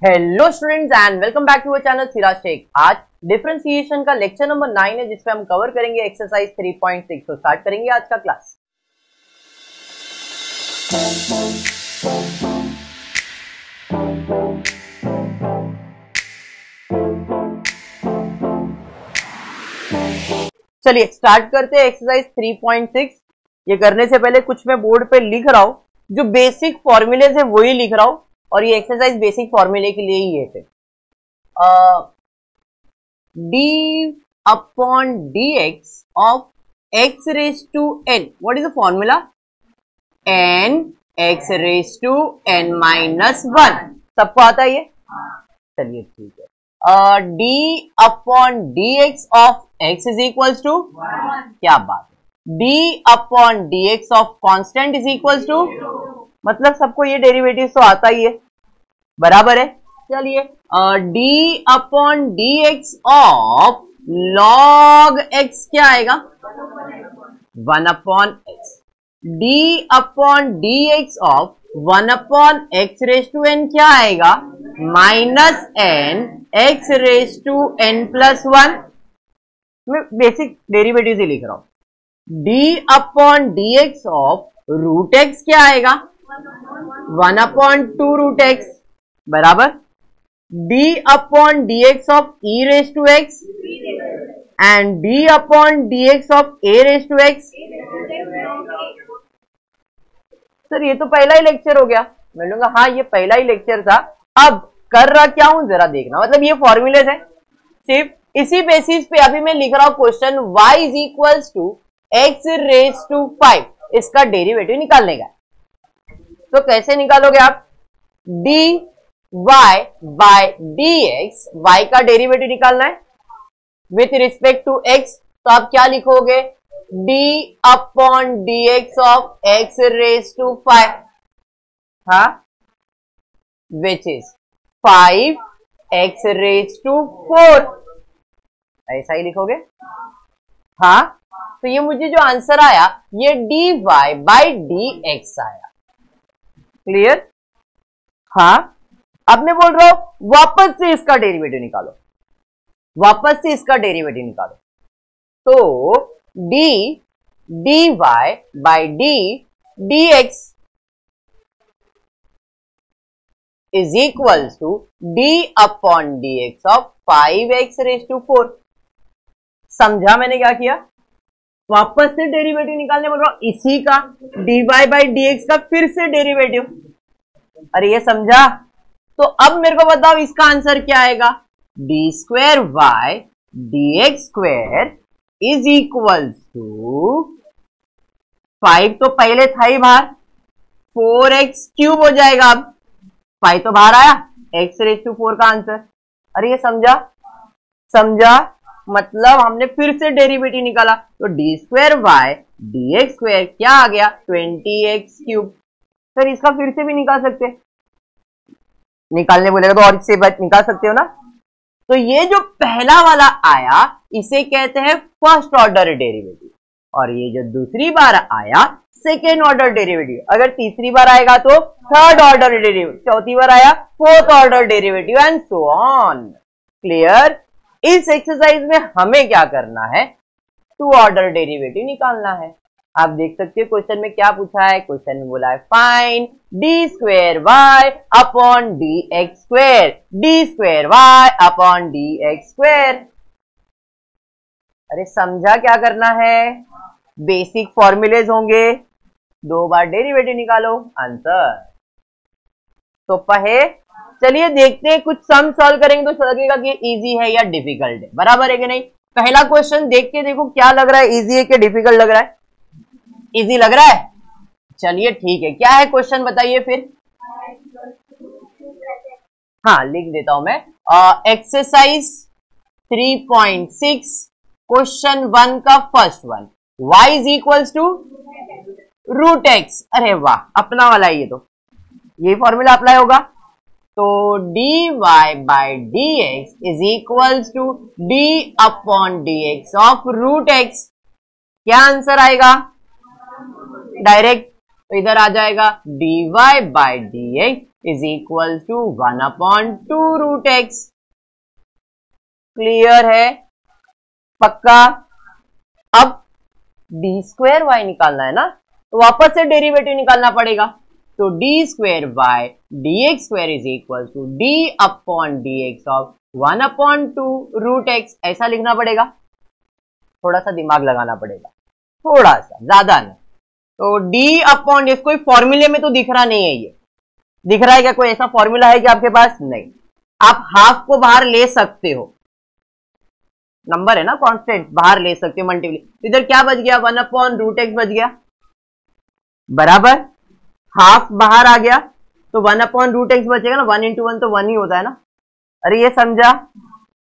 Hello students and welcome back to our channel Siraj Shaikh. आज differentiation का lecture number 9 है जिसमें हम कवर करेंगे एक्सरसाइज 3.6। तो स्टार्ट करेंगे आज का क्लास। चलिए स्टार्ट करते हैं एक्सरसाइज 3.6। ये करने से पहले कुछ मैं बोर्ड पे लिख रहा हूं, जो बेसिक फॉर्मूलेज है वही लिख रहा हूं, और ये एक्सरसाइज बेसिक फॉर्मूले के लिए ही है। फिर d upon d x of x raise to n, what is the formula? N x raise to n minus 1। सबको आता है ये? चलिए ठीक है। D upon d x of x is equals to, क्या बात है, d upon d x of constant is equals to, मतलब सबको ये डेरिवेटिव तो आता ही है, बराबर है। चलिए d upon d x of log x क्या आएगा? 1 upon x. D upon d x of 1 upon x raise to n क्या आएगा? Minus n x raise to n plus 1। मैं बेसिक डेरिवेटिव से लिख रहा हूं। D upon d x of root x क्या आएगा? 1 अपॉन 2 रूट एक्स, बराबर d upon d x of e raise to x and D upon d x of a raise to x. Sir ये तो पहला ही लेक्चर हो गया। मैं लूंगा हाँ ये पहला ही लेक्चर था। अब कर रहा क्या हूं जरा देखना, मतलब ये फॉर्मूलेज है, सिर्फ इसी बेसिस पे अभी मैं लिख रहा हूं question y is equals to x raise to 5, इसका डेरिवेटिव निकालने का। तो कैसे निकालोगे आप? D y by D x, y का डेरिवेटिव निकालना है विथ रिस्पेक्ट टू एक्स, तो आप क्या लिखोगे? D upon d x of x raise to 5, हाँ, which is 5 x raise to 4, ऐसा ही लिखोगे। हाँ, तो ये मुझे जो आंसर आया ये d y by d x आया। क्लियर? हाँ, अब मैं बोल रहा हूं वापस से इसका डेरिवेटिव निकालो, वापस से इसका डेरिवेटिव निकालो। तो d d y by d x is equal to d upon d x of 5 x raise to 4। समझा मैंने क्या किया? वापस से डेरिवेटिव निकालने बोल रहा हूं, इसी का d y by d x का फिर से डेरिवेटिव। अरे ये समझा? तो अब मेरे को बताओ इसका आंसर क्या आएगा? D square y d x square is equal to 5 तो पहले था ही बाहर, 4x क्यूब हो जाएगा। अब 5 तो बाहर आया, x रेज टू 4 का आंसर। अरे ये समझा? समझा, मतलब हमने फिर से डेरिवेटिव निकाला, तो d square y d x square क्या आ गया? 20x cube. फिर इसका फिर से भी निकाल सकते हैं, निकालने बोलेगा तो और इससे निकाल सकते हो ना। तो ये जो पहला वाला आया इसे कहते हैं फर्स्ट ऑर्डर डेरिवेटिव, और ये जो दूसरी बार आया सेकेंड ऑर्डर डेरिवेटिव। अगर तीसरी बार आएगा तो थर्ड ऑर्डर डेरिवेटिव, चौथी बार आया fourth order derivative and so on. Clear? इस एक्सरसाइज में हमें क्या करना है? 2 ऑर्डर डेरिवेटिव निकालना है। आप देख सकते हैं क्वेश्चन में क्या पूछा है। क्वेश्चन में बोला है find d square y upon d x square, d square y upon d x square. अरे समझा क्या करना है? बेसिक फॉर्मूलेज होंगे, 2 बार डेरिवेटिव निकालो, आंसर। तो पहे चलिए देखते हैं, कुछ सम सॉल्व करेंगे तो लगेगा कि इजी है या डिफिकल्ट है, बराबर है कि नहीं। पहला क्वेश्चन देख के देखो क्या लग रहा है, इजी है कि डिफिकल्ट लग रहा है? इजी लग रहा है। चलिए ठीक है, क्या है क्वेश्चन बताइए फिर। हाँ लिख देता हूं मैं। एक्सरसाइज 3.6 क्वेश्चन 1 का first one, y is equals to root x. अरे वाह, अपना वाला है ये, तो ये फॉर्मूला अप्लाई होगा। तो d y by d x is equals to d upon d x of root x. क्या आंसर आएगा? डायरेक्ट तो इधर आ जाएगा dy by d x is equal to 1/2 root x. Clear है? पक्का? अब डी स्क्वायर वाई निकालना है ना, तो वापस से डेरिवेटिव निकालना पड़ेगा। तो d square y d x square is equal to d upon d x of 1/2 root x, ऐसा लिखना पड़ेगा। थोड़ा सा दिमाग लगाना पड़ेगा, थोड़ा सा, ज्यादा नहीं। तो डी अपॉन डी एक्स, कोई फॉर्मूले में तो दिख रहा नहीं है, ये दिख रहा है क्या? कोई ऐसा फॉर्मूला है क्या आपके पास? नहीं। आप हाफ को बाहर ले सकते हो, नंबर है ना कांस्टेंट, बाहर ले सकते हो मल्टीप्ली। इधर क्या बच गया? 1/√x बच गया, बराबर। हाफ बाहर आ गया तो 1/√x बचेगा ना, 1 × 1 तो 1 ही होता है ना। अरे ये समझा?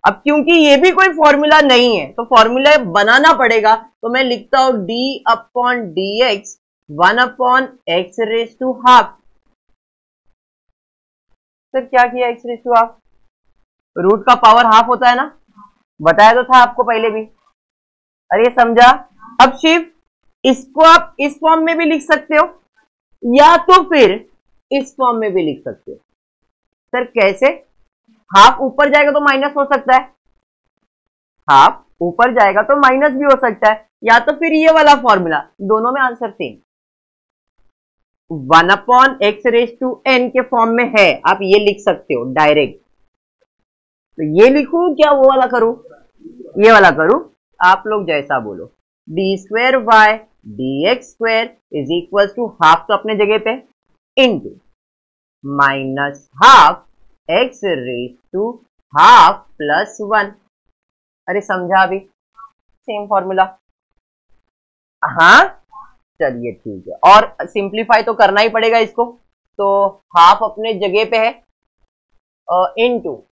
अब क्योंकि ये भी कोई फॉर्मूला नहीं है तो फॉर्मूला बनाना पड़ेगा, तो मैं लिखता हूं d upon d x 1/x⁻²। Sir क्या किया x⁻²? रूट का पावर हाफ होता है ना, बताया तो था आपको पहले भी। अरे ये समझा? अब शिव इसको आप इस फॉर्म में भी लिख सकते हो या तो फिर इस फॉर्म में भी लिख सकते हो। सर कैसे? हाफ ऊपर जाएगा तो माइनस हो सकता है, हाफ ऊपर जाएगा तो माइनस भी हो सकता है, या तो फिर ये वाला फॉर्मूला, दोनों में आंसर सेम। 1/x⁻n के फॉर्म में है, आप ये लिख सकते हो डायरेक्ट। तो ये लिखूं क्या वो वाला करूं? ये वाला करूं, आप लोग जैसा बोलो। D square y d x square is equal to half तो अपने जगह पे, इंटू माइनस हाफ x⁻² + 1। अरे समझा? अभी सेम फॉर्मूला। हाँ चलिए ठीक है, और सिंप्लीफाई तो करना ही पड़ेगा इसको। तो हाफ अपने जगह पे है, इंटू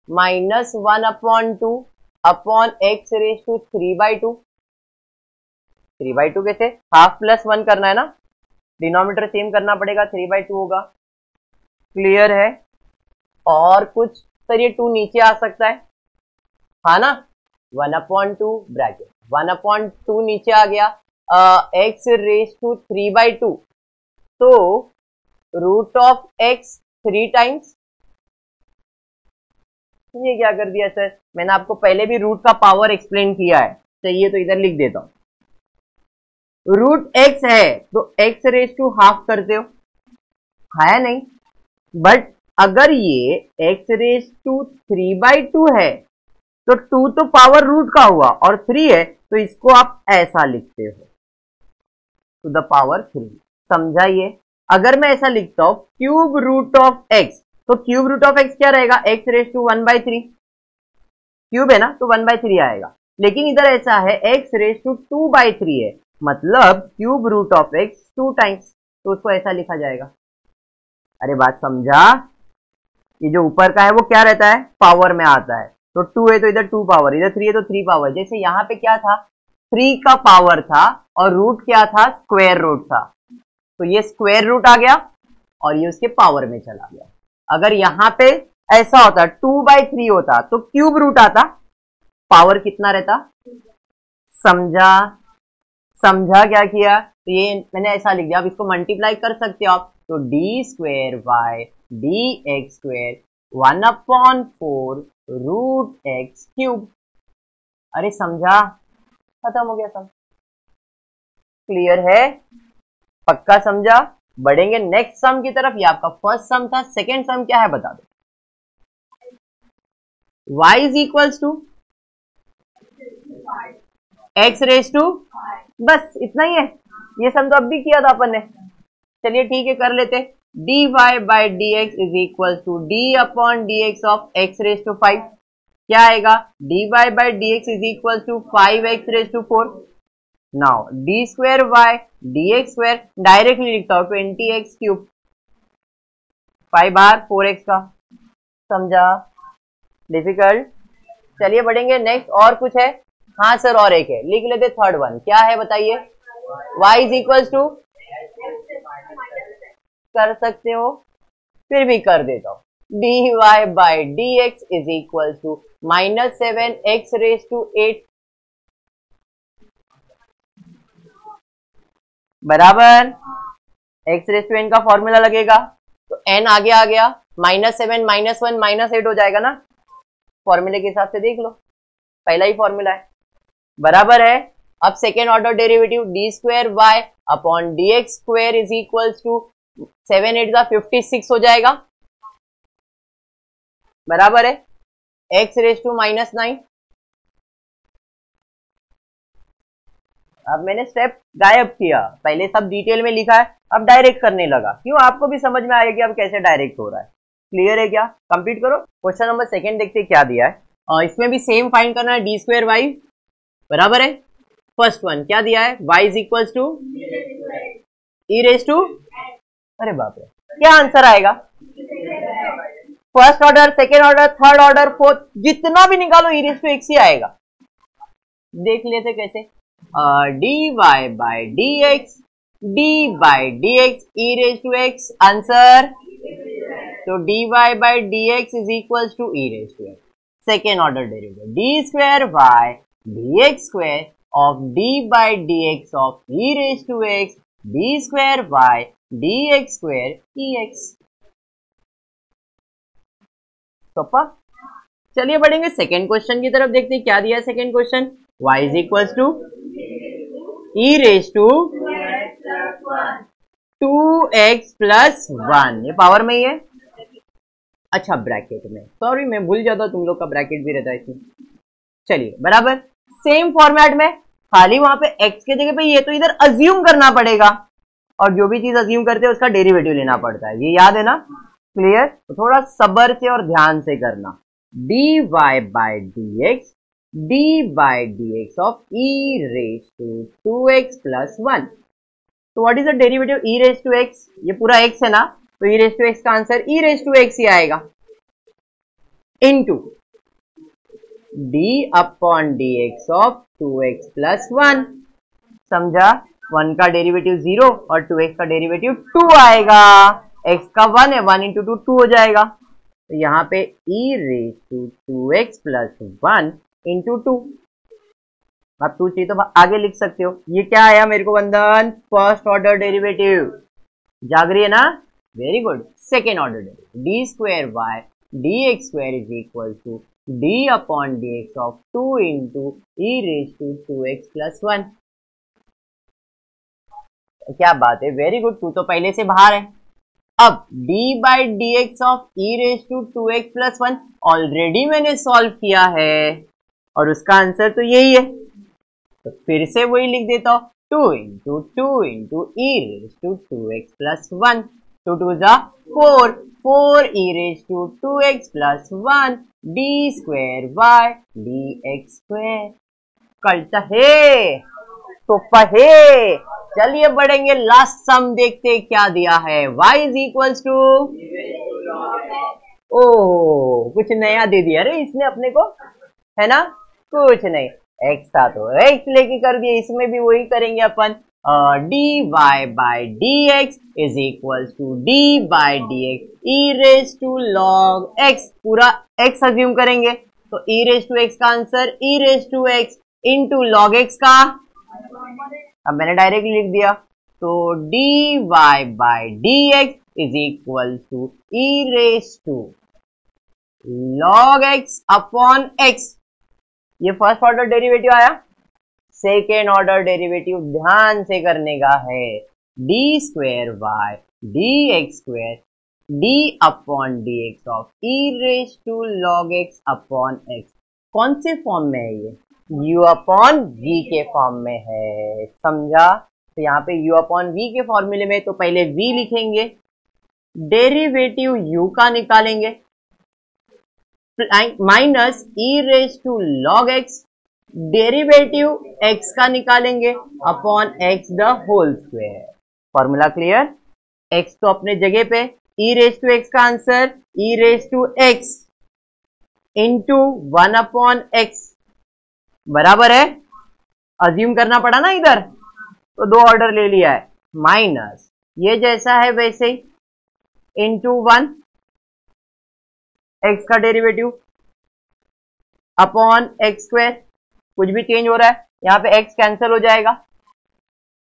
-1/2 अपॉन x⁻³ 3/2 कैसे? हाफ प्लस 1 करना है ना, डिनोमिनेटर सेम करना पड़ेगा, 3/2 होगा। क्लियर है? और कुछ? सर ये 2 नीचे आ सकता है, हाँ ना, 1/2 ब्रैकेट 1/2 नीचे आ गया, x⁻³ तो रूट ऑफ x 3 टाइम्स। ये क्या कर दिया सर? मैंने आपको पहले भी रूट का पावर एक्सप्लेन किया है, चाहिए तो इधर लिख देता हूं। रूट x है तो x⁻½ करते हो, है नहीं? बट अगर ये x⁻³ है तो 2 तो पावर रूट का हुआ और 3 है, तो इसको आप ऐसा लिखते हो, टू द पावर 3। समझा ये? अगर मैं ऐसा लिखता हूं क्यूब रूट ऑफ x, तो क्यूब रूट ऑफ x क्या रहेगा? x⁻⁴ क्यूब है ना, तो 1/3 आएगा। लेकिन इधर ऐसा है x⁻² है, मतलब cube root of x 2 times, तो उसको ऐसा लिखा जाएगा। अरे बात समझा? ये जो ऊपर का है वो क्या रहता है? पावर में आता है। तो 2 है तो इधर 2 पावर, इधर 3 है तो 3 पावर। जैसे यहाँ पे क्या था? 3 का पावर था और रूट क्या था? स्क्वायर रूट था, तो ये स्क्वायर रूट आ गया और ये उसके पावर में चला गया। अगर यहाँ पे ऐसा होता 2/3 होता तो क्यूब रूट आता, पावर कितना रहता? समझा? समझा क्या किया? तो ये मैंने ऐसा लिख दिया। अब इसको मल्टीप्लाई कर सकते हो आप, तो d square y d x square 1/4 root x cube. अरे समझा? खत्म हो गया सब। क्लियर है? पक्का समझा? बढ़ेंगे नेक्स्ट सम की तरफ। ये आपका फर्स्ट सम था, सेकेंड सम क्या है बता दो। y is equals to x⁻², बस इतना ही है। ये सम तो अब भी किया था अपन ने। चलिए ठीक है, कर लेते। dy by d x is equal to d upon d x of x⁻⁵ क्या आएगा? dy by d x is equal to 5x⁻⁴। Now d square y d x square directly लिखता हूं 20x³, 5 बार 4x का। समझा? Difficult? चलिए बढ़ेंगे next. और कुछ है? हाँ सर और एक है, लिख लेते थर्ड वन। क्या है बताइए? y इज इक्वल टू, कर सकते हो, फिर भी कर देता हूं, dy by d x is equal to -7x⁸ बराबर x⁻n का फॉर्मूला लगेगा तो n आगे आ गया, -7 -1 -8 हो जाएगा ना, फॉर्मूले के हिसाब से देख लो, पहला ही फॉर्मूला है, बराबर है। अब second order derivative d2y upon dx square is equals to 7 8 का 56 हो जाएगा, बराबर है, x रेज टू -9। अब मैंने स्टेप गायब किया, पहले सब डिटेल में लिखा है, अब डायरेक्ट करने लगा, क्यों, आपको भी समझ में आएगा कि अब कैसे डायरेक्ट हो रहा है। क्लियर है क्या? कंप्लीट करो। क्वेश्चन नंबर सेकंड देखते क्या दिया है, और इसमें भी सेम फाइंड करना है, d2y, बराबर है। फर्स्ट वन क्या दिया है, y is equals to e raise to, अरे बाप रे, क्या आंसर आएगा? First order, second order, third order, fourth, जितना भी निकालो e रेज टू x ही आएगा। देख लेते कैसे, dy by dx, d by dx, e raise to x, answer, तो dy by dx is equals to e raise to x। Second order derivative d square by dx square of d by dx of e raise to x, d square by dx square ex। सोपा। चलिए बढ़ेंगे second question की तरफ, देखते हैं क्या दिया है second question, y is equals to e raise to 2x plus 1, ये पावर में ही है, अच्छा ब्रैकेट में, सॉरी मैं भूल जाता, तुम लोग का ब्रैकेट भी रहता है इसमें। चलिए बराबर, सेम फॉर्मेट में, खाली वहां पे x के जगह पे ये तो इधर अज्यूम करना पड़ेगा, और जो भी चीज अज्यूम करते हैं उसका डेरिवेटिव लेना पड़ता है, ये याद है ना? क्लियर? तो थोड़ा सब्र से और ध्यान से करना, dy by dx, d by dx of e raise to 2x plus 1, तो what is the derivative e raise to x, ये पूरा x है ना, तो e रेज टू x का answer e raise to x ही आएगा, into d upon dx of 2x plus 1, समझा? 1 का डेरिवेटिव 0 और 2x का डेरिवेटिव 2 आएगा, x का 1 है, 1 इंटू 2 2 हो जाएगा, तो यहाँ पे e raise to 2x plus 1 into 2, अब 2 चाहिए तो आगे लिख सकते हो। ये क्या आया मेरे को बंधन, फर्स्ट ऑर्डर डेरिवेटिव, जाग रही है ना, very good. Second order derivative d square by D x square is equal to d upon d x of 2 into e raise to 2x plus 1, क्या बात है, वेरी गुड, 2 तो पहले से बाहर है। अब d by d x of e raise to 2x plus 1 already मैंने सॉल्व किया है और उसका आंसर तो यही है, तो फिर से वही लिख देता हूं, 2 into e raise to 2x plus 1, 2 2 जा 4, 4 e raise to 2x plus 1 D square by D x square, कलता है तो पहे। चलिए बढ़ेंगे, लास्ट सम देखते क्या दिया है, y इज इक्वल्स टू, ओ कुछ नया दे दिया रे इसने अपने को, है ना, कुछ नहीं, x था तो x लेके कर दिया, इसमें भी वही करेंगे अपन, dy by dx is equals to d by dx e raise to log x, पूरा x अज्यूम करेंगे, तो e रेज टू x का answer e raise to x into log x का, अब मैंने डायरेक्ट लिख दिया, तो dy by dx is equal to e raise to log x upon x, ये फर्स्ट ऑर्डर डेरिवेटिव आया। सेकेंड ऑर्डर डेरिवेटिव ध्यान से करने का है, d square by D x square d upon d x of e raise to log x upon x, कौन से form में है ये, u अपॉन v के फॉर्म में है, समझा? तो यहाँ पे u अपॉन v के फॉर्मूले में तो पहले v लिखेंगे, डेरिवेटिव u का निकालेंगे, minus e raise to log x, derivative x का निकालेंगे upon x the whole square, formula clear? x तो अपने जगह पे, e रेज टू x का answer e raise to x into 1 upon x, बराबर है, अज्यूम करना पड़ा ना इधर, तो 2 ऑर्डर ले लिया है, माइनस ये जैसा है वैसे ही इंटू 1 x का डेरिवेटिव अपॉन x स्क्वायर, कुछ भी चेंज हो रहा है, यहाँ पे x कैंसिल हो जाएगा,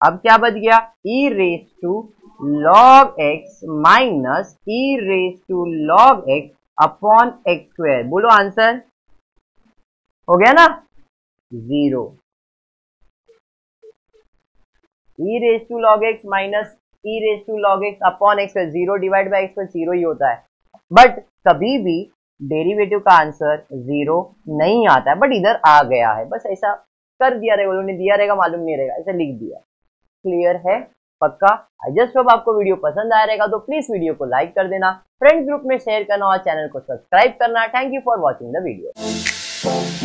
अब क्या बच गया, e raise to log x minus e raise to log x upon x square. बोलो आंसर हो गया ना, 0। e raise to log x minus e raise to log x upon x square, 0 divide by x 0 ही होता है, but कभी भी derivative का आंसर 0 नहीं आता है, बट इधर आ गया है, बस ऐसा कर दिया रहेगा, उन्होंने दिया रहेगा मालूम नहीं रहेगा, ऐसा लिख दिया। क्लियर है, पक्का। आई जस्ट होप आपको वीडियो पसंद आया रहेगा, तो प्लीज वीडियो को लाइक कर देना, फ्रेंड्स ग्रुप में शेयर करना और चैनल को सब्सक्राइब करना। Thank you for watching the video.